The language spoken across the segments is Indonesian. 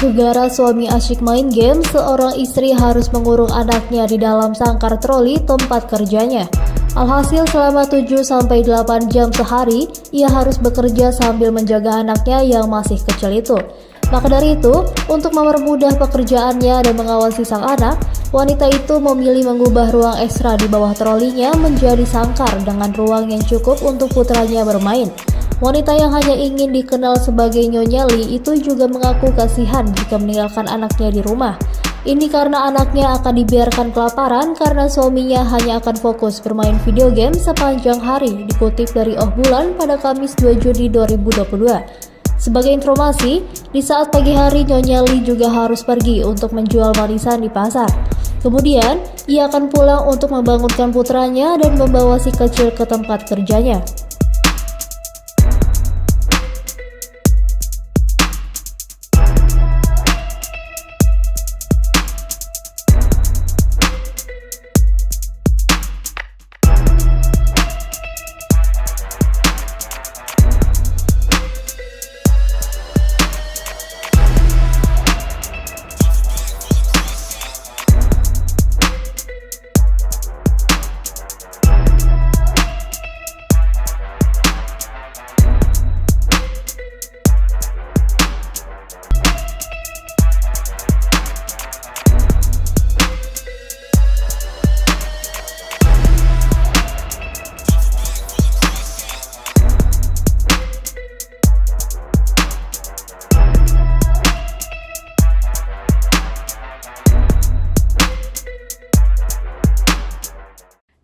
Gara suami asyik main game, seorang istri harus mengurung anaknya di dalam sangkar troli tempat kerjanya. Alhasil selama 7-8 jam sehari, ia harus bekerja sambil menjaga anaknya yang masih kecil itu. Maka dari itu, untuk mempermudah pekerjaannya dan mengawasi sang anak, wanita itu memilih mengubah ruang ekstra di bawah trolinya menjadi sangkar dengan ruang yang cukup untuk putranya bermain. Wanita yang hanya ingin dikenal sebagai Nyonya Lee itu juga mengaku kasihan jika meninggalkan anaknya di rumah. Ini karena anaknya akan dibiarkan kelaparan karena suaminya hanya akan fokus bermain video game sepanjang hari, dikutip dari Oh Bulan pada Kamis 2 Juni 2022. Sebagai informasi, di saat pagi hari Nyonya Lee juga harus pergi untuk menjual manisan di pasar. Kemudian, ia akan pulang untuk membangunkan putranya dan membawa si kecil ke tempat kerjanya.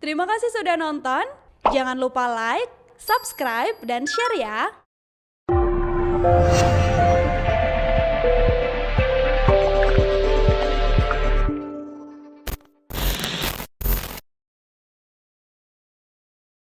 Terima kasih sudah nonton. Jangan lupa like, subscribe, dan share ya.